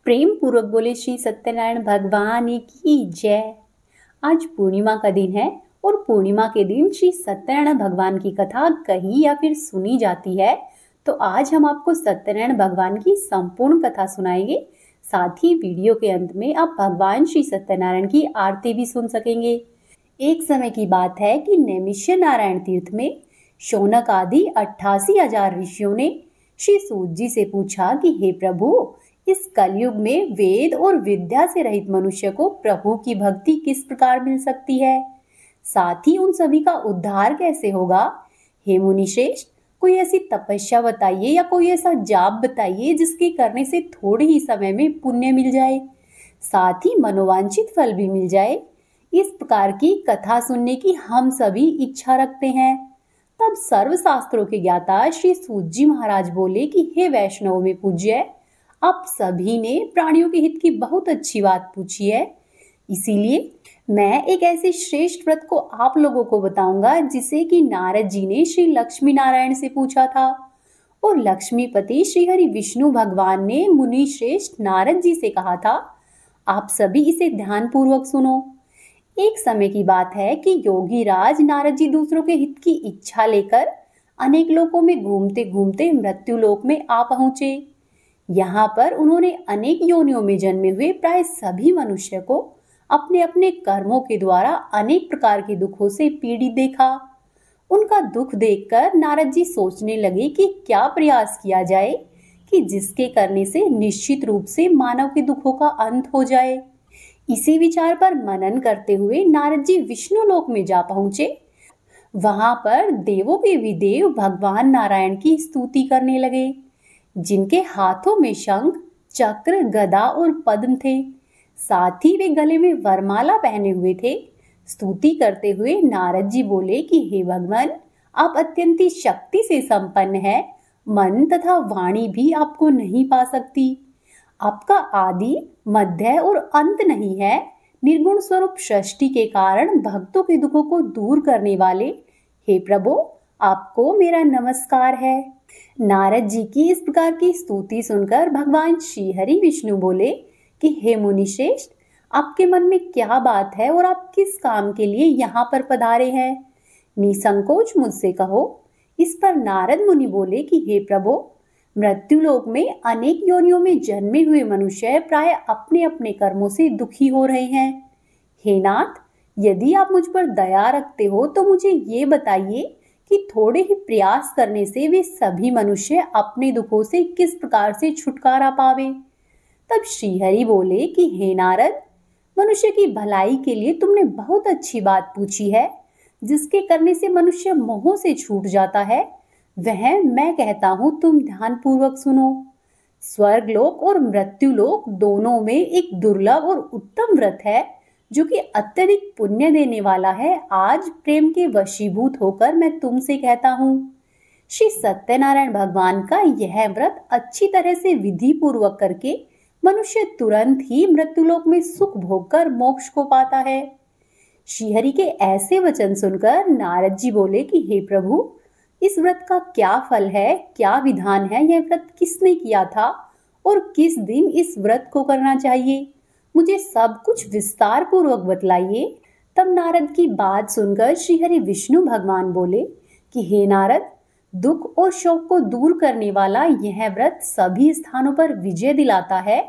प्रेम पूर्वक बोले श्री सत्यनारायण भगवान की जय। आज पूर्णिमा का दिन है और पूर्णिमा के दिन श्री सत्यनारायण भगवान की कथा कही या फिर सुनी जाती है। तो आज हम आपको सत्यनारायण भगवान की संपूर्ण कथा सुनाएंगे। साथ ही वीडियो के अंत में आप भगवान श्री सत्यनारायण की आरती भी सुन सकेंगे। एक समय की बात है कि नैमिष्य नारायण तीर्थ में शौनक आदि 88,000 ऋषियों ने श्री सूत जी से पूछा कि हे प्रभु, इस कलयुग में वेद और विद्या से रहित मनुष्य को प्रभु की भक्ति किस प्रकार मिल सकती है, साथ ही उन सभी का उद्धार कैसे होगा। हे मुनि श्रेष्ठ, कोई ऐसी तपस्या बताइए या कोई ऐसा जाप बताइए जिसके करने से थोड़े ही समय में पुण्य मिल जाए, साथ ही मनोवांछित फल भी मिल जाए। इस प्रकार की कथा सुनने की हम सभी इच्छा रखते हैं। तब सर्व शास्त्रों के ज्ञाता श्री सूत जी महाराज बोले कि हे वैष्णव में पूज्य, आप सभी ने प्राणियों के हित की बहुत अच्छी बात पूछी है, इसीलिए मैं एक ऐसे श्रेष्ठ व्रत को आप लोगों को बताऊंगा जिसे कि नारद जी ने श्री लक्ष्मी नारायण से पूछा था और लक्ष्मीपति श्री हरि विष्णु भगवान ने मुनि श्रेष्ठ नारद जी से कहा था। आप सभी इसे ध्यान पूर्वक सुनो। एक समय की बात है कि योगी राज नारद जी दूसरों के हित की इच्छा लेकर अनेक लोकों में घूमते घूमते मृत्यु लोक में आ पहुंचे। यहाँ पर उन्होंने अनेक योनियों में जन्मे हुए प्राय सभी मनुष्य को अपने अपने कर्मों के द्वारा अनेक प्रकार के दुखों से पीड़ित देखा। उनका दुख देखकर नारद जी सोचने लगे कि क्या प्रयास किया जाए कि जिसके करने से निश्चित रूप से मानव के दुखों का अंत हो जाए। इसी विचार पर मनन करते हुए नारद जी विष्णु लोक में जा पहुंचे। वहां पर देवों के भी देव भगवान नारायण की स्तुति करने लगे, जिनके हाथों में शंख, चक्र, गदा और पद्म थे। साथ ही वे गले में वरमाला पहने हुए थे। स्तुति करते हुए नारद जी बोले कि हे भगवान, आप अत्यंत शक्ति से संपन्न है, मन तथा वाणी भी आपको नहीं पा सकती। आपका आदि, मध्य और अंत नहीं है। निर्गुण स्वरूप सृष्टि के कारण भक्तों के दुखों को दूर करने वाले हे प्रभु, आपको मेरा नमस्कार है। नारद जी की इस प्रकार की स्तुति सुनकर भगवान श्री हरि विष्णु बोले कि हे मुनि श्रेष्ठ, आपके मन में क्या बात है और आप किस काम के लिए यहाँ पर पधारे हैं, निसंकोच मुझसे कहो। इस पर नारद मुनि बोले कि हे प्रभु, मृत्यु लोक में अनेक योनियों में जन्मे हुए मनुष्य प्राय अपने अपने कर्मों से दुखी हो रहे हैं। हे नाथ, यदि आप मुझ पर दया रखते हो तो मुझे ये बताइए कि थोड़े ही प्रयास करने से वे सभी मनुष्य अपने दुखों से किस प्रकार से छुटकारा पावे। तब श्रीहरि बोले कि हे नारद, मनुष्य की भलाई के लिए तुमने बहुत अच्छी बात पूछी है। जिसके करने से मनुष्य मोह से छूट जाता है, वह मैं कहता हूं, तुम ध्यान पूर्वक सुनो। स्वर्ग लोक और मृत्यु लोक दोनों में एक दुर्लभ और उत्तम व्रत है जो कि अत्यधिक पुण्य देने वाला है। आज प्रेम के वशीभूत होकर मैं तुमसे कहता हूँ, श्री सत्यनारायण भगवान का यह व्रत अच्छी तरह से विधि पूर्वक करके मनुष्य तुरंत ही मृत्युलोक में सुख भोग कर मोक्ष को पाता है। श्रीहरि के ऐसे वचन सुनकर नारद जी बोले कि हे प्रभु, इस व्रत का क्या फल है, क्या विधान है, यह व्रत किसने किया था और किस दिन इस व्रत को करना चाहिए, मुझे सब कुछ विस्तार पूर्वक बतलाइए। तब नारद की बात सुनकर श्रीहरि विष्णु भगवान बोले कि हे नारद, दुख और शोक को दूर करने वाला यह व्रत सभी स्थानों पर विजय दिलाता है।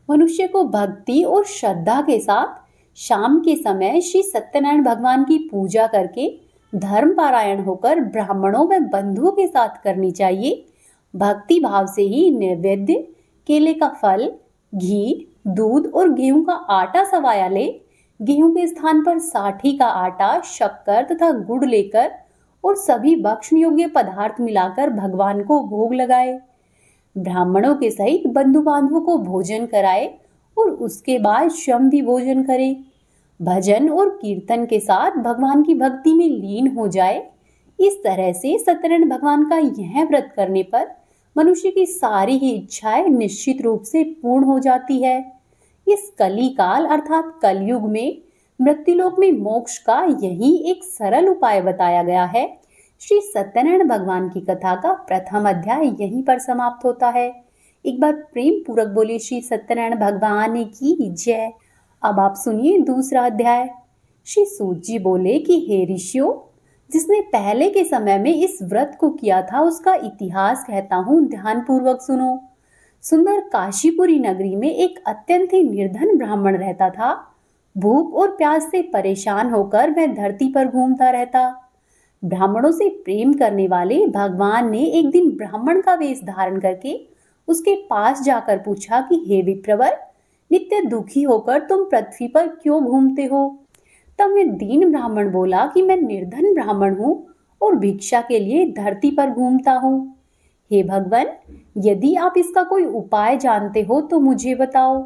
मनुष्य को भक्ति और श्रद्धा के साथ शाम के समय श्री सत्यनारायण भगवान की पूजा करके धर्म पारायण होकर ब्राह्मणों व बंधुओं के साथ करनी चाहिए। भक्ति भाव से ही नैवेद्य, केले का फल, घी, दूध और गेहूं का आटा सवाया ले। गेहूं के स्थान पर साठी का आटा, शक्कर तथा गुड़ लेकर और सभी भक्षण योग्य पदार्थ मिलाकर भगवान को भोग लगाए। ब्राह्मणों के सहित बंधु बांधवों को भोजन कराए और उसके बाद स्वयं भी भोजन करे। भजन और कीर्तन के साथ भगवान की भक्ति में लीन हो जाए। इस तरह से सत्यनारायण भगवान का यह व्रत करने पर मनुष्य की सारी ही इच्छाएं निश्चित रूप से पूर्ण हो जाती है। इस कली काल अर्थात कलयुग में मृत्युलोक में मोक्ष का यही एक सरल उपाय बताया गया है। श्री सत्यनारायण भगवान की कथा का प्रथम अध्याय यहीं पर समाप्त होता है। एक बार प्रेम पूर्वक बोले श्री सत्यनारायण भगवान की जय। अब आप सुनिए दूसरा अध्याय। श्री सूत जी बोले कि हे ऋषियों, जिसने पहले के समय में इस व्रत को किया था उसका इतिहास कहता हूँ, ध्यान पूर्वक सुनो। सुंदर काशीपुरी नगरी में एक अत्यंत ही निर्धन ब्राह्मण रहता था। भूख और प्यास से परेशान होकर वह धरती पर घूमता रहता। ब्राह्मणों से प्रेम करने वाले भगवान ने एक दिन ब्राह्मण का वेश धारण करके उसके पास जाकर पूछा कि हे विप्रवर, नित्य दुखी होकर तुम पृथ्वी पर क्यों घूमते हो? तब वह दीन ब्राह्मण बोला कि मैं निर्धन ब्राह्मण हूँ और भिक्षा के लिए धरती पर घूमता हूँ। हे भगवान, यदि आप इसका कोई उपाय जानते हो तो मुझे बताओ।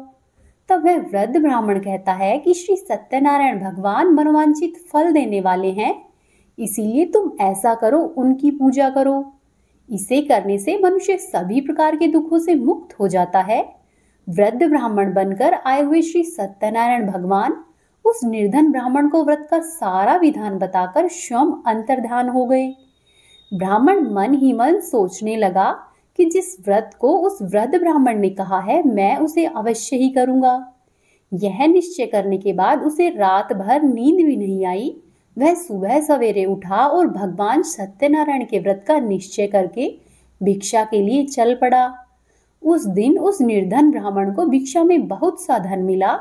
तब वह वृद्ध ब्राह्मण कहता है कि श्री सत्यनारायण भगवान मनोवांछित फल देने वाले हैं, इसीलिए तुम ऐसा करो, उनकी पूजा करो। इसे करने से मनुष्य सभी प्रकार के दुखों से मुक्त हो जाता है। वृद्ध ब्राह्मण बनकर आए हुए श्री सत्यनारायण भगवान उस निर्धन ब्राह्मण को व्रत का सारा विधान बताकर स्वयं अंतर्ध्यान हो गए। ब्राह्मण मन ही मन सोचने लगा कि जिस व्रत को उस वृद्ध ब्राह्मण ने कहा है, मैं उसे अवश्य ही करूंगा। यह निश्चय करने के बाद उसे रात भर नींद भी नहीं आई। वह सुबह सवेरे उठा और भगवान सत्यनारायण के व्रत का निश्चय करके भिक्षा के लिए चल पड़ा। उस दिन उस निर्धन ब्राह्मण को भिक्षा में बहुत सा धन मिला,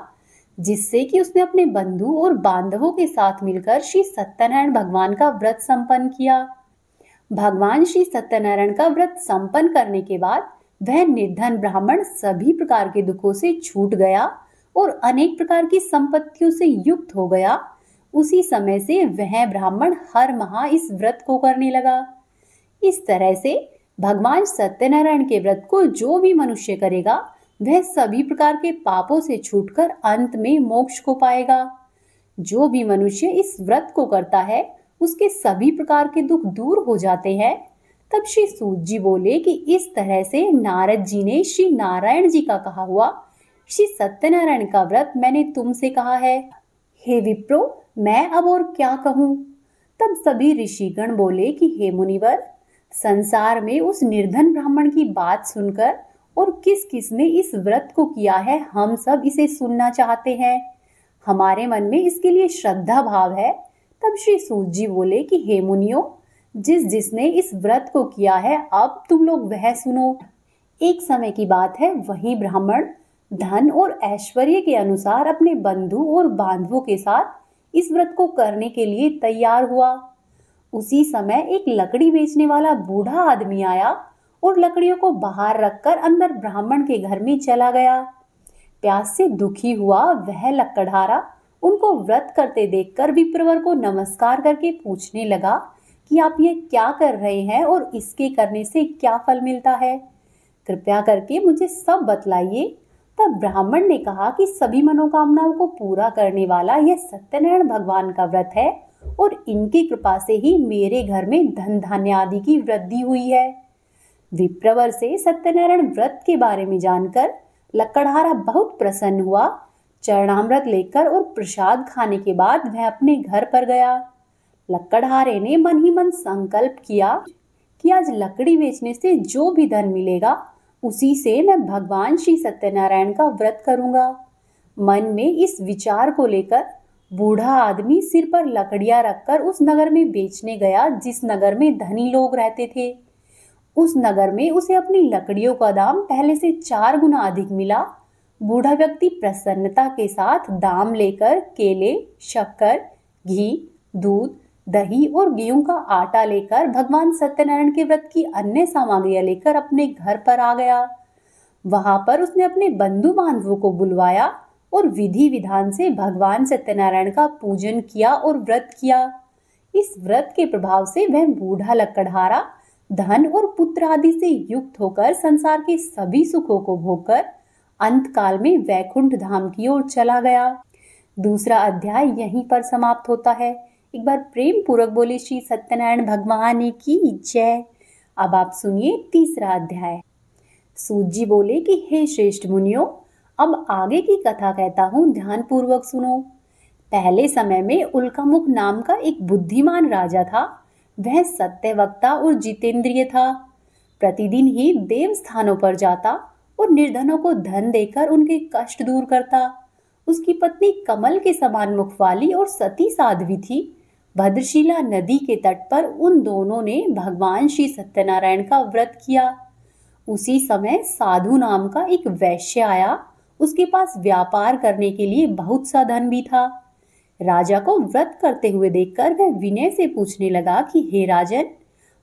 जिससे कि उसने अपने बंधु और बांधवों के साथ मिलकर श्री सत्यनारायण भगवान का व्रत संपन्न किया। भगवान श्री सत्यनारायण का व्रत संपन्न करने के बाद वह निर्धन ब्राह्मण सभी प्रकार के दुखों से छूट गया और अनेक प्रकार की संपत्तियों से युक्त हो गया। उसी समय से वह ब्राह्मण हर माह इस व्रत को करने लगा। इस तरह से भगवान सत्यनारायण के व्रत को जो भी मनुष्य करेगा वह सभी प्रकार के पापों से छूटकर अंत में मोक्ष को पाएगा। जो भी मनुष्य इस व्रत को करता है उसके सभी प्रकार के दुख दूर हो जाते हैं। तब श्री सूत जी बोले कि इस तरह से नारद जी ने श्री नारायण जी का कहा हुआ श्री सत्यनारायण का व्रत मैंने तुमसे कहा है। हे विप्रो, मैं अब और क्या कहूँ? तब सभी ऋषिगण बोले कि हे मुनिवर, संसार में उस निर्धन ब्राह्मण की बात सुनकर और किस किस ने इस व्रत को किया है, हम सब इसे सुनना चाहते हैं। हमारे मन में इसके लिए श्रद्धा भाव है। तब श्री सूत जी बोले कि हे मुनियों, जिस जिसने इस व्रत को किया है, अब तुम लोग वह सुनो। एक समय की बात है, वही ब्राह्मण धन और ऐश्वर्य के अनुसार अपने बंधु और बांधवों के साथ इस व्रत को करने के लिए तैयार हुआ। उसी समय एक लकड़ी बेचने वाला बूढ़ा आदमी आया और लकड़ियों को बाहर रखकर अंदर ब्राह्मण के घर में चला गया। प्यास से दुखी हुआ वह लकड़हारा उनको व्रत करते देखकर विप्रवर को नमस्कार करके पूछने लगा कि आप ये क्या कर रहे हैं और इसके करने से क्या फल मिलता है? कृपया करके मुझे सब बतलाइए। तब ब्राह्मण ने कहा कि सभी मनोकामनाओं को पूरा करने वाला यह सत्यनारायण भगवान का व्रत है और इनकी कृपा से ही मेरे घर में धन धान्य आदि की वृद्धि हुई है। विप्रवर से सत्यनारायण व्रत के बारे में जानकर लकड़हारा बहुत प्रसन्न हुआ। चरणामृत लेकर और प्रसाद खाने के बाद वह अपने घर पर गया। लकड़हारे ने मन ही मन संकल्प किया कि आज लकड़ी बेचने से जो भी धन मिलेगा उसी से मैं भगवान श्री सत्यनारायण का व्रत करूंगा। मन में इस विचार को लेकर बूढ़ा आदमी सिर पर लकड़ियां रखकर उस नगर में बेचने गया जिस नगर में धनी लोग रहते थे। उस नगर में उसे अपनी लकड़ियों का दाम पहले से 4 गुना अधिक मिला। बूढ़ा व्यक्ति प्रसन्नता के साथ दाम लेकर केले, शक्कर, घी, दूध, दही और गेहूं का आटा लेकर भगवान सत्यनारायण के व्रत की अन्य सामग्रियां लेकर अपने घर पर आ गया। वहां पर उसने अपने बंधु बांधवों को बुलवाया और विधि विधान से भगवान सत्यनारायण का पूजन किया और व्रत किया। इस व्रत के प्रभाव से वह बूढ़ा लकड़हारा धन और पुत्र आदि से युक्त होकर संसार के सभी सुखों को भोगकर अंत काल में वैकुंठ धाम की ओर चला गया। दूसरा अध्याय यहीं पर समाप्त होता है। एक बार प्रेम पूर्वक बोले श्री सत्यनारायण भगवान की जय। अब आप सुनिए तीसरा अध्याय। सूत जी बोले कि हे श्रेष्ठ मुनियों, अब आगे की कथा कहता हूँ, ध्यान पूर्वक सुनो। पहले समय में उल्कामुख नाम का एक बुद्धिमान राजा था। वह सत्यवक्ता और जितेंद्रिय था। प्रतिदिन ही देव स्थानों पर जाता और निर्धनों को धन देकर उनके कष्ट दूर करता। उसकी पत्नी कमल के समान मुख वाली और सती साध्वी थी। भद्रशिला नदी के तट पर उन दोनों ने भगवान श्री सत्यनारायण का व्रत किया। उसी समय साधु नाम का एक वैश्य आया। उसके पास व्यापार करने के लिए बहुत सा धन भी था। राजा को व्रत करते हुए देखकर वह विनय से पूछने लगा कि हे राजन,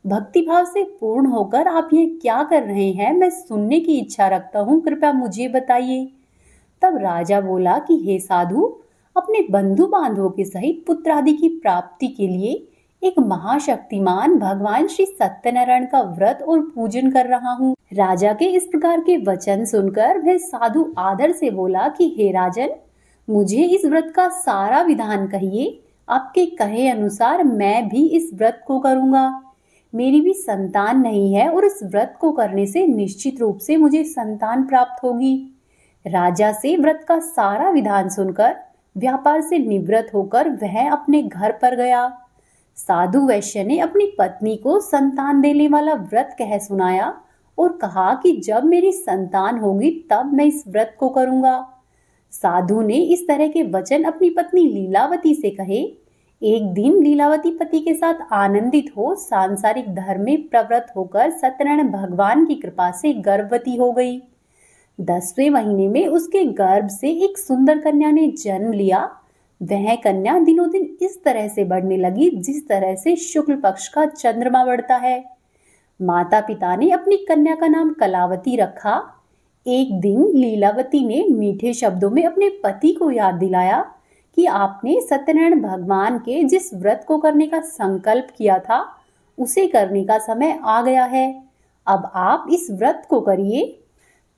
भक्तिभाव से पूर्ण होकर आप ये क्या कर रहे हैं? मैं सुनने की इच्छा रखता हूँ, कृपया मुझे बताइए। तब राजा बोला कि हे साधु, अपने बंधु बांधवों के सहित पुत्र आदि की प्राप्ति के लिए एक महाशक्तिमान भगवान श्री सत्यनारायण का व्रत और पूजन कर रहा हूँ। राजा के इस प्रकार के वचन सुनकर वह साधु आदर से बोला कि हे राजन, मुझे इस व्रत का सारा विधान कहिए। आपके कहे अनुसार मैं भी इस व्रत को करूंगा। मेरी भी संतान नहीं है और इस व्रत को करने से निश्चित रूप से मुझे संतान प्राप्त होगी। राजा से व्रत का सारा विधान सुनकर व्यापार से निवृत्त होकर वह अपने घर पर गया। साधु वैश्य ने अपनी पत्नी को संतान देने वाला व्रत कह सुनाया और कहा कि जब मेरी संतान होगी तब मैं इस व्रत को करूंगा। साधु ने इस तरह के वचन अपनी पत्नी लीलावती से कहे। एक दिन लीलावती पति के साथ आनंदित हो सांसारिक धर्म में प्रवृत्त होकर सत्यनारायण भगवान की कृपा से गर्भवती हो गई। 10वें महीने में उसके गर्भ से एक सुंदर कन्या ने जन्म लिया। वह कन्या दिनों दिन इस तरह से बढ़ने लगी जिस तरह से शुक्ल पक्ष का चंद्रमा बढ़ता है। माता पिता ने अपनी कन्या का नाम कलावती रखा। एक दिन लीलावती ने मीठे शब्दों में अपने पति को याद दिलाया कि आपने सत्यनारायण भगवान के जिस व्रत को करने का संकल्प किया था उसे करने का समय आ गया है। अब आप इस व्रत को करिए।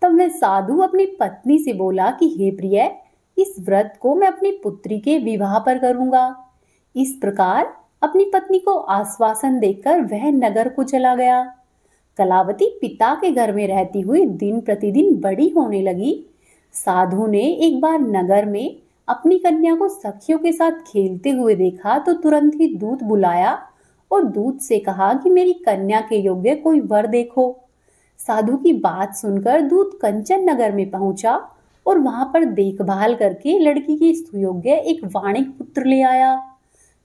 तब वह साधु अपनी पत्नी से बोला कि हे प्रिय, इस व्रत को मैं अपनी पुत्री के विवाह पर करूंगा। इस प्रकार अपनी पत्नी को आश्वासन देकर वह नगर को चला गया। कलावती पिता के घर में रहती हुई दिन प्रतिदिन बड़ी होने लगी। साधु ने एक बार नगर में अपनी कन्या को सखियों के साथ खेलते हुए देखा तो तुरंत ही दूत बुलाया और दूत से कहा कि मेरी कन्या के योग्य कोई वर देखो। साधु की बात सुनकर दूत कंचन नगर में पहुंचा और वहां पर देखभाल करके लड़की की सुयोग्य एक वाणिक पुत्र ले आया।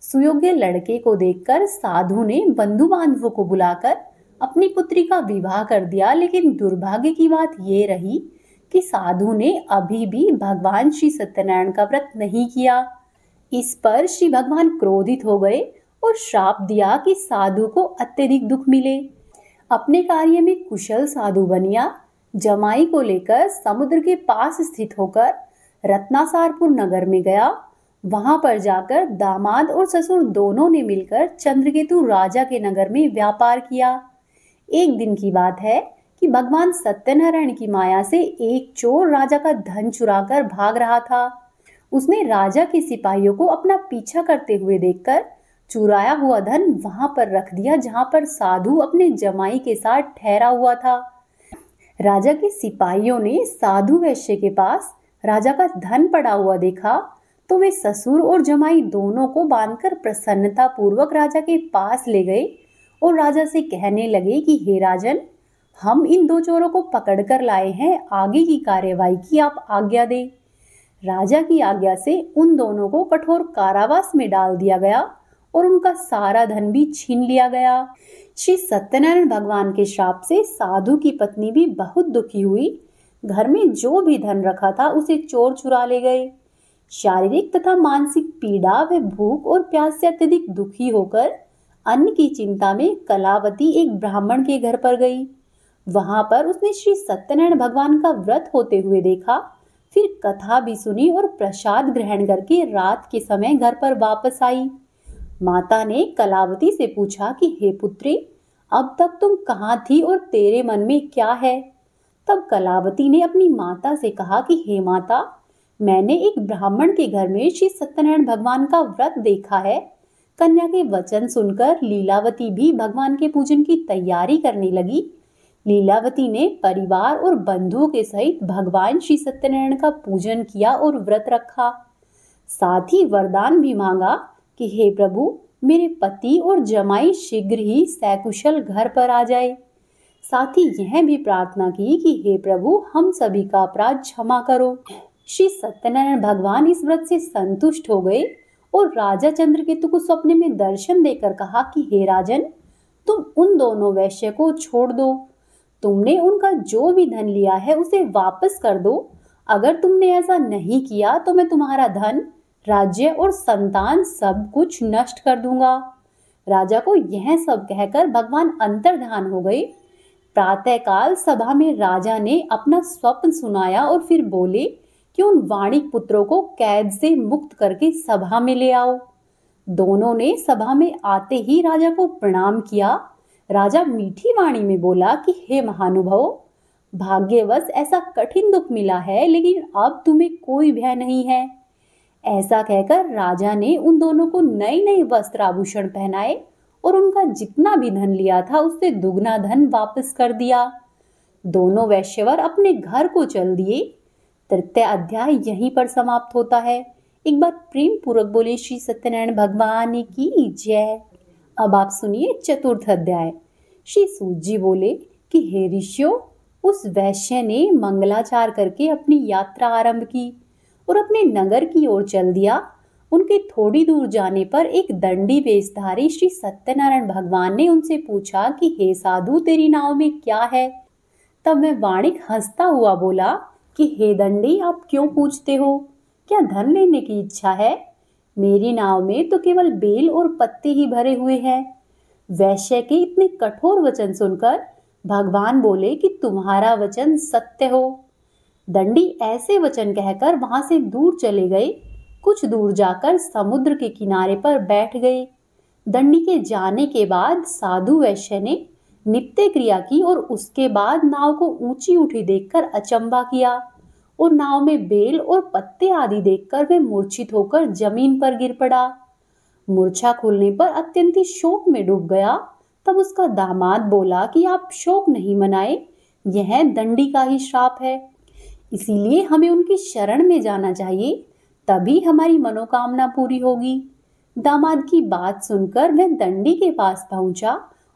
सुयोग्य लड़के को देखकर साधु ने बंधु बांधवों को बुलाकर अपनी पुत्री का विवाह कर दिया। लेकिन दुर्भाग्य की बात ये रही कि साधु ने अभी भी भगवान श्री सत्यनारायण का व्रत नहीं किया। इस पर श्री भगवान क्रोधित हो गए और श्राप दिया कि साधु को अत्यधिक दुख मिले। अपने कार्य में कुशल साधु बनिया जमाई को लेकर समुद्र के पास स्थित होकर रत्नासारपुर नगर में गया। वहां पर जाकर दामाद और ससुर दोनों ने मिलकर चंद्रकेतु राजा के नगर में व्यापार किया। एक दिन की बात है कि भगवान सत्यनारायण की माया से एक चोर राजा का धन चुराकर भाग रहा था। उसने राजा के सिपाहियों को अपना पीछा करते हुए देखकर चुराया हुआ धन वहां पर रख दिया जहां पर साधु अपने जमाई के साथ ठहरा हुआ था। राजा के सिपाहियों ने साधु वैश्य के पास राजा का धन पड़ा हुआ देखा तो वे ससुर और जमाई दोनों को बांधकर प्रसन्नता पूर्वक राजा के पास ले गए और राजा से कहने लगे कि हे राजन, हम इन दो चोरों को पकड़कर लाए हैं, आगे की कार्यवाही की आप आज्ञा दें। राजा की आज्ञा से उन दोनों को कठोर कारावास में डाल दिया गया और उनका सारा धन भी छीन लिया गया। श्री सत्यनारायण भगवान के श्राप से साधु की पत्नी भी बहुत दुखी हुई। घर में जो भी धन रखा था उसे चोर चुरा ले गए। शारीरिक तथा मानसिक पीड़ा व भूख और प्यास से अत्यधिक दुखी होकर अन्न की चिंता में कलावती एक ब्राह्मण के घर पर गई। वहां पर उसने श्री सत्यनारायण भगवान का व्रत होते हुए देखा। फिर कथा भी सुनी और प्रसाद ग्रहण करके रात के समय घर पर वापस आई। माता ने कलावती से पूछा कि हे पुत्री, अब तक तुम कहाँ थी और तेरे मन में क्या है? तब कलावती ने अपनी माता से कहा कि हे माता, मैंने एक ब्राह्मण के घर में श्री सत्यनारायण भगवान का व्रत देखा है। कन्या के वचन सुनकर लीलावती भी भगवान के पूजन की तैयारी करने लगी। लीलावती ने परिवार और बंधुओं के सहित भगवान श्री सत्यनारायण का पूजन किया और व्रत रखा। साथ ही वरदान भी मांगा कि हे प्रभु, मेरे पति और जमाई शीघ्र ही सकुशल घर पर आ जाए। साथ ही यह भी प्रार्थना की कि हे प्रभु, हम सभी का अपराध क्षमा करो। श्री सत्यनारायण भगवान इस व्रत से संतुष्ट हो गए और राजा चंद्रकेतु को सपने में दर्शन देकर कहा कि हे राजन, तुम उन दोनों वैश्य को छोड़ दो। तुमने उनका जो भी धन लिया है उसे वापस कर दो। अगर तुमने ऐसा नहीं किया तो मैं तुम्हारा धन, राज्य और संतान सब कुछ नष्ट कर दूंगा। राजा को यह सब कहकर भगवान अंतर्ध्यान हो गए। प्रातःकाल सभा में राजा ने अपना स्वप्न सुनाया और फिर बोले कि उन वाणिक पुत्रों को कैद से मुक्त करके सभा में ले आओ। दोनों ने सभा में आते ही राजा को प्रणाम किया। राजा मीठी वाणी में बोला कि हे महानुभाव, भाग्यवश ऐसा कठिन दुख मिला है, लेकिन अब तुम्हें कोई भय नहीं है। ऐसा कहकर राजा ने उन दोनों को नए नए वस्त्र आभूषण पहनाए और उनका जितना भी धन लिया था उससे दुगना धन वापस कर दिया। दोनों वैश्यवर अपने घर को चल दिए। तृतीय अध्याय यहीं पर समाप्त होता है। एक बार प्रेम पूर्वक बोले श्री सत्यनारायण भगवान की जय। अब आप सुनिए चतुर्थ अध्याय। श्री सूत जी बोले कि हे ऋषियों, उस वैश्य ने मंगलाचार करके अपनी यात्रा आरंभ की और अपने नगर की ओर चल दिया। उनके थोड़ी दूर जाने पर एक दंडी वेशधारी श्री सत्यनारायण भगवान ने उनसे पूछा कि हे साधु, तेरी नाव में क्या है? तब वह वाणिक हंसता हुआ बोला कि हे दंडी, आप क्यों पूछते हो? क्या धन लेने की इच्छा है? मेरी नाव में तो केवल बेल और पत्ते ही भरे हुए हैं। वैश्य के इतने कठोर वचन सुनकर भगवान बोले कि तुम्हारा वचन सत्य हो। दंडी ऐसे वचन कहकर वहां से दूर चले गए। कुछ दूर जाकर समुद्र के किनारे पर बैठ गए। दंडी के जाने के बाद साधु वैश्य ने नित्य क्रिया की और उसके बाद नाव को ऊंची उठी देखकर अचंभा किया और नाव में बेल और पत्ते आदि देखकर वह मूर्छित होकर जमीन पर गिर पड़ा। मूर्छा खुलने पर अत्यंत ही शोक में डूब गया। तब उसका दामाद बोला कि आप शोक नहीं मनाए, यह दंडी का ही श्राप है, इसीलिए हमें उनकी शरण में जाना चाहिए, तभी हमारी मनोकामना पूरी होगी। दामाद की बात सुनकर वह दंडी के पास पहुंचा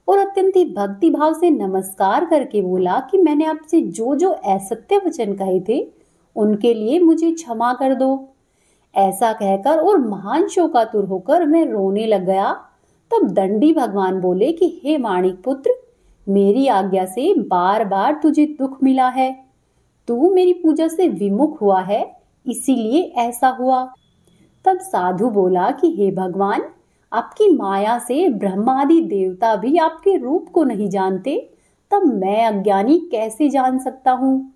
और अत्यंत ही भक्ति भाव से नमस्कार करके बोला कि मैंने आपसे जो जो असत्य वचन कहे थे उनके लिए मुझे क्षमा कर दो। ऐसा कहकर और महान शोकातुर होकर मैं रोने लग गया। तब दंडी भगवान बोले कि हे वाणिक पुत्र, मेरी आज्ञा से बार बार तुझे दुख मिला है। तू मेरी पूजा से विमुख हुआ है, इसीलिए ऐसा हुआ। तब साधु बोला कि हे भगवान, आपकी माया से ब्रह्मादि देवता भी आपके रूप को नहीं जानते, तब मैं अज्ञानी कैसे जान सकता हूँ?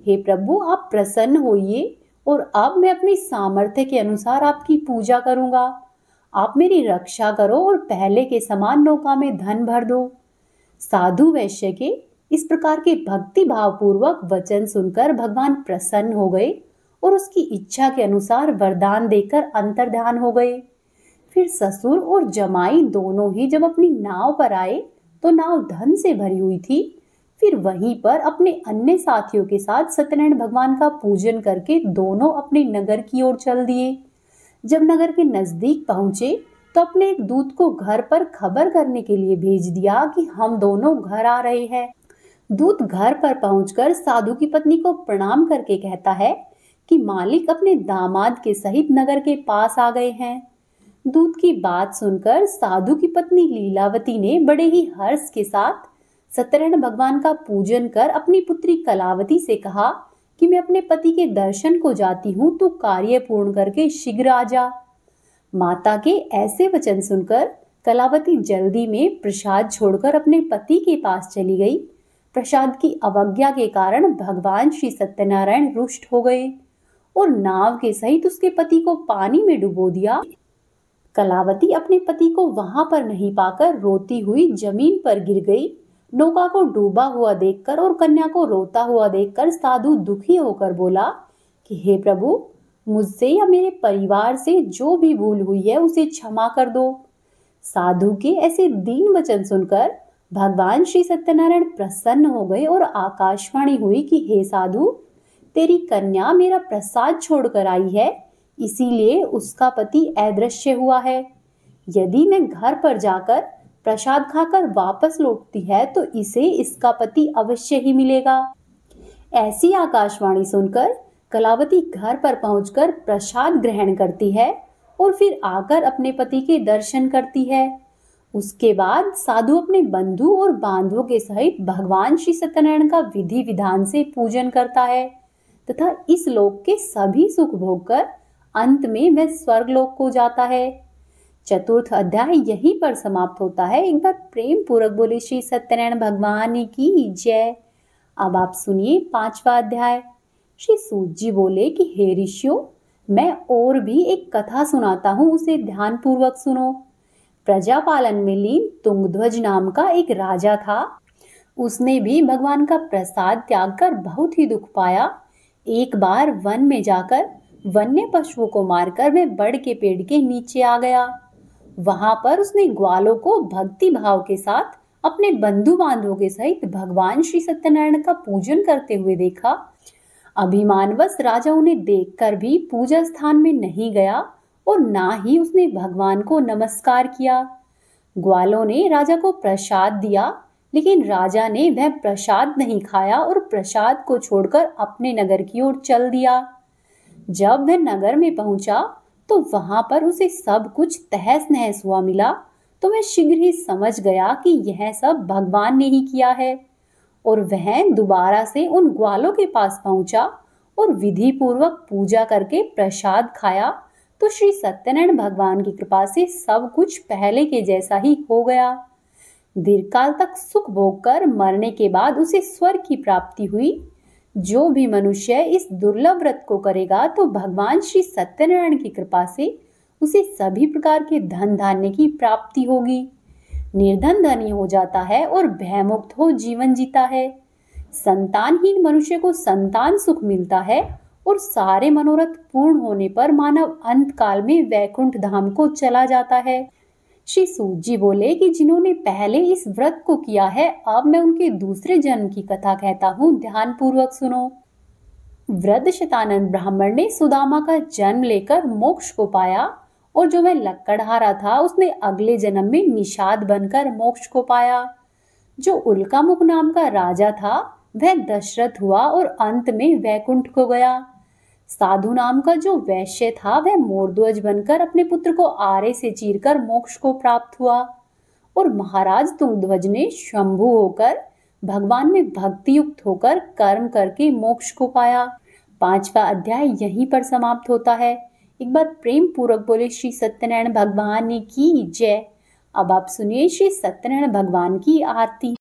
हे प्रभु, आप प्रसन्न होइए और अब मैं अपनी सामर्थ्य के अनुसार आपकी पूजा करूंगा। आप मेरी रक्षा करो और पहले के समान नौका में धन भर दो। साधु वैश्य के इस प्रकार के भक्ति भाव पूर्वक वचन सुनकर भगवान प्रसन्न हो गए और उसकी इच्छा के अनुसार वरदान देकर अंतर्ध्यान हो गए। फिर ससुर और जमाई दोनों ही जब अपनी नाव पर आए तो नाव धन से भरी हुई थी। फिर वहीं पर अपने अन्य साथियों के साथ सत्यनारायण भगवान का पूजन करके दोनों अपने नगर की ओर चल दिए। जब नगर के नजदीक पहुंचे तो अपने एक दूत को घर पर खबर करने के लिए भेज दिया कि हम दोनों घर आ रहे हैं। दूत घर पर पहुंचकर साधु की पत्नी को प्रणाम करके कहता है कि मालिक अपने दामाद के सहित नगर के पास आ गए हैं। दूत की बात सुनकर साधु की पत्नी लीलावती ने बड़े ही हर्ष के साथ सत्यनारायण भगवान का पूजन कर अपनी पुत्री कलावती से कहा कि मैं अपने पति के दर्शन को जाती हूँ, तू कार्य पूर्ण करके शीघ्र आ जा। माता के ऐसे वचन सुनकर कलावती जल्दी में प्रसाद छोड़कर अपने पति के पास चली गई। प्रसाद की अवज्ञा के कारण भगवान श्री सत्यनारायण रुष्ट हो गए और नाव के सहित उसके पति को पानी में डुबो दिया। कलावती अपने पति को वहां पर नहीं पाकर रोती हुई जमीन पर गिर गई। नौका को डूबा हुआ देखकर और कन्या को रोता हुआ देखकर साधु दुखी होकर बोला कि हे प्रभु, मुझसे या मेरे परिवार से जो भी भूल हुई है उसे क्षमा कर दो। साधु के ऐसे दीन वचन सुनकर भगवान श्री सत्यनारायण प्रसन्न हो गए और आकाशवाणी हुई कि हे साधु, तेरी कन्या मेरा प्रसाद छोड़कर आई है, इसीलिए उसका पति अदृश्य हुआ है। यदि मैं घर पर जाकर प्रसाद खाकर वापस लौटती है तो इसे इसका पति अवश्य ही मिलेगा। ऐसी आकाशवाणी सुनकर कलावती घर पर पहुंचकर प्रसाद ग्रहण करती है और फिर आकर अपने पति के दर्शन करती है। उसके बाद साधु अपने बंधु और बांधवों के सहित भगवान श्री सत्यनारायण का विधि विधान से पूजन करता है तथा इस लोक के सभी सुख भोग कर अंत में वह स्वर्गलोक को जाता है। चतुर्थ अध्याय यहीं पर समाप्त होता है। एक बार प्रेम पूर्वक बोले श्री सत्यनारायण भगवान की जय। अब आप सुनिए 5वां अध्याय। श्री सूत जी बोले कि हे ऋषियों, मैं और भी एक कथा सुनाता हूँ, उसे ध्यान पूर्वक सुनो। प्रजापालन में लीन तुंगध्वज नाम का एक राजा था। उसने भी भगवान का प्रसाद त्याग कर बहुत ही दुख पाया। एक बार वन में जाकर वन्य पशुओं को मारकर वह बड़ के पेड़ के नीचे आ गया। वहां पर उसने ग्वालों को भक्ति भाव के साथ अपने बंधु बांधवों के सहित भगवान श्री सत्यनारायण का पूजन करते हुए देखा। अभिमानवश राजा उन्हें देखकर भी पूजा स्थान में नहीं गया और ना ही उसने भगवान को नमस्कार किया। ग्वालों ने राजा को प्रसाद दिया, लेकिन राजा ने वह प्रसाद नहीं खाया और प्रसाद को छोड़कर अपने नगर की ओर चल दिया। जब वह नगर में पहुंचा तो वहां पर उसे सब कुछ तहस नहस हुआ मिला, तो वह शीघ्र ही समझ गया कि यह सब भगवान ने ही किया है और वह दोबारा से उन ग्वालों के पास पहुंचा और विधि पूर्वक पूजा करके प्रसाद खाया तो श्री सत्यनारायण भगवान की कृपा से सब कुछ पहले के जैसा ही हो गया। दीर्घकाल तक सुख भोग कर मरने के बाद उसे स्वर्ग की प्राप्ति हुई। जो भी मनुष्य इस दुर्लभ व्रत को करेगा तो भगवान श्री सत्यनारायण की कृपा से उसे सभी प्रकार के धन धान्य की प्राप्ति होगी। निर्धन धनी हो जाता है और भयमुक्त हो जीवन जीता है। संतानहीन मनुष्य को संतान सुख मिलता है और सारे मनोरथ पूर्ण होने पर मानव अंत काल में वैकुंठ धाम को चला जाता है। श्री सूत जी बोले कि जिन्होंने पहले इस व्रत को किया है, अब मैं उनके दूसरे जन्म की कथा कहता हूँ, ध्यान पूर्वक सुनो। वृद्धशतानंद ब्राह्मण ने सुदामा का जन्म लेकर मोक्ष को पाया और जो वह लक्कड़हारा था उसने अगले जन्म में निषाद बनकर मोक्ष को पाया। जो उल्कामुख नाम का राजा था वह दशरथ हुआ और अंत में वैकुंठ को गया। साधु नाम का जो वैश्य था वह मोरध्वज बनकर अपने पुत्र को आरे से चीरकर मोक्ष को प्राप्त हुआ और महाराज तुंगध्वज ने शंभु होकर भगवान में भक्ति युक्त होकर कर्म करके मोक्ष को पाया। 5वां अध्याय यहीं पर समाप्त होता है। एक बार प्रेम पूर्वक बोले श्री सत्यनारायण भगवान की जय। अब आप सुनिए श्री सत्यनारायण भगवान की आरती।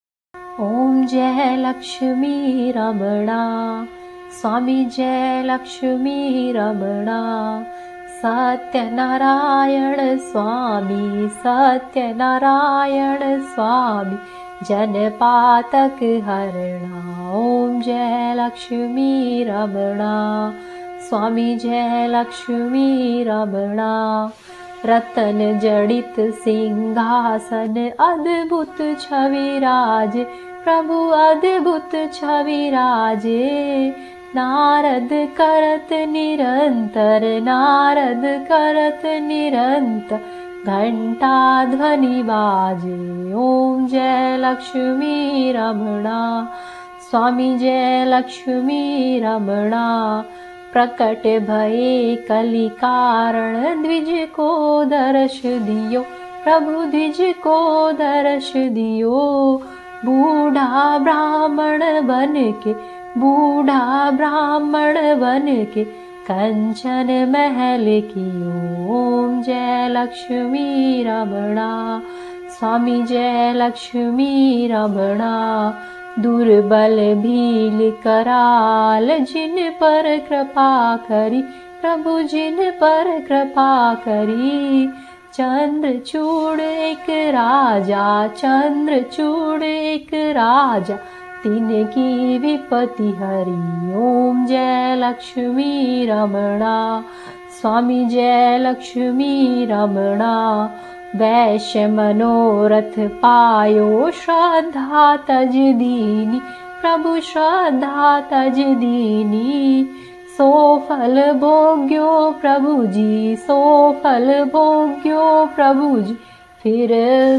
ओम जय लक्ष्मी रमणा, स्वामी जय लक्ष्मी रमणा, सत्यनारायण स्वामी, सत्यनारायण स्वामी, जनपातक हरणा। ओम जय लक्ष्मी रमणा, स्वामी जय लक्ष्मी रमणा, रतन जड़ित सिंहासन अद्भुत छविराज, प्रभु अद्भुत छविराजे। नारद करत निरंतर, नारद करत निरंतर, घंटा ध्वनि बाजे। ओम जय लक्ष्मी रमणा, स्वामी जय लक्ष्मी रमणा, प्रकट भये कलि कारण, द्विज को दर्श दियो, प्रभु द्विज को दर्श दियो। बूढ़ा ब्राह्मण बन के, बूढ़ा ब्राह्मण बन के, कंचन महल कियो। ओम जय लक्ष्मी रमणा, स्वामी जय लक्ष्मी रमणा, दुर्बल भील कराल, जिन पर कृपा करी, प्रभु जिन पर कृपा करी। चंद्रचूड़ एक राजा, चंद्रचूड़ एक राजा, तिनकी विपत्ति हरी। ओम जय लक्ष्मी रमणा, स्वामी जय लक्ष्मी रमणा, वैश्य मनोरथ पायो, श्रद्धा तज दीनी, प्रभु श्रद्धा तज दीनी। सो फल भोग्यो प्रभु जी, सो फल भोग्यो प्रभु जी, फिर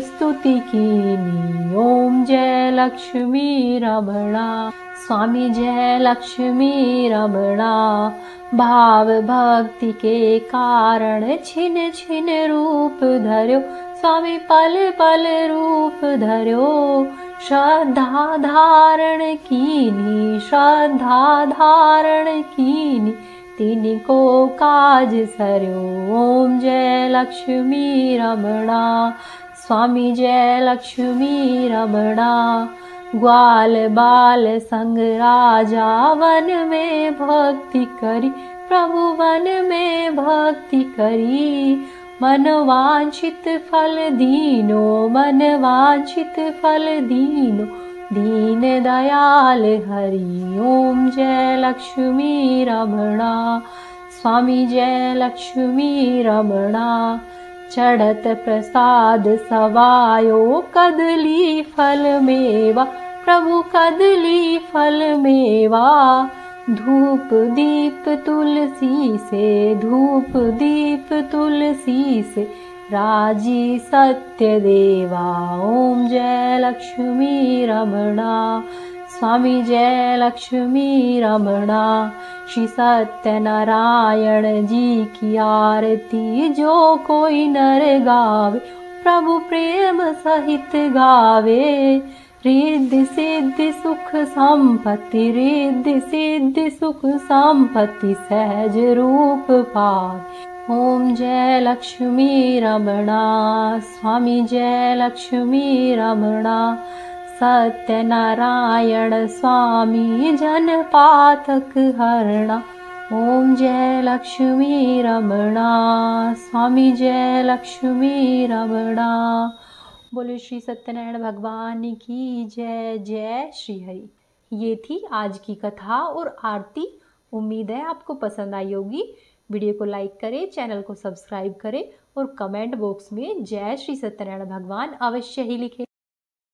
स्तुति कीनी ओम जय लक्ष्मी रमणा। स्वामी जय लक्ष्मी रमणा। भाव भक्ति के कारण छिन छिन रूप धर्यो, स्वामी पल पल रूप धर्यो। श्रद्धा धारण कीनी, श्रद्धा धारण कीनी, तिनको काज सर्यो ओम जय लक्ष्मी रमणा। स्वामी जय लक्ष्मी रमणा। ग्वाल बाल संग राजा वन में भक्ति करी, प्रभु वन में भक्ति करी। मन वांछित फल दीनो, मन वांछित फल दीनो, दीन दयाल हरि ओम जय लक्ष्मी रमणा। स्वामी जय लक्ष्मी रमणा। चढ़त प्रसाद सवायो कदली फल मेवा, प्रभु कदली फल मेवा। धूप दीप तुलसी से, धूप दीप तुलसी से, राजी सत्य देवा ओम जय लक्ष्मी रमणा। स्वामी जय लक्ष्मी रमणा। श्री सत्यनारायण जी की आरती जो कोई नर गावे, प्रभु प्रेम सहित गावे। रिद्धि सिद्धि सुख संपत्ति, रिद्धि सिद्धि सुख संपत्ति, सहज रूप पावे ओम जय लक्ष्मी रमणा। स्वामी जय लक्ष्मी रमणा। सत्यनारायण स्वामी जन पातक हरणा ओम जय लक्ष्मी रमणा। स्वामी जय लक्ष्मी रमणा। बोले श्री सत्यनारायण भगवान की जय। जय श्री हरि। ये थी आज की कथा और आरती। उम्मीद है आपको पसंद आई होगी। वीडियो को लाइक करें, चैनल को सब्सक्राइब करें और कमेंट बॉक्स में जय श्री सत्यनारायण भगवान अवश्य ही लिखें।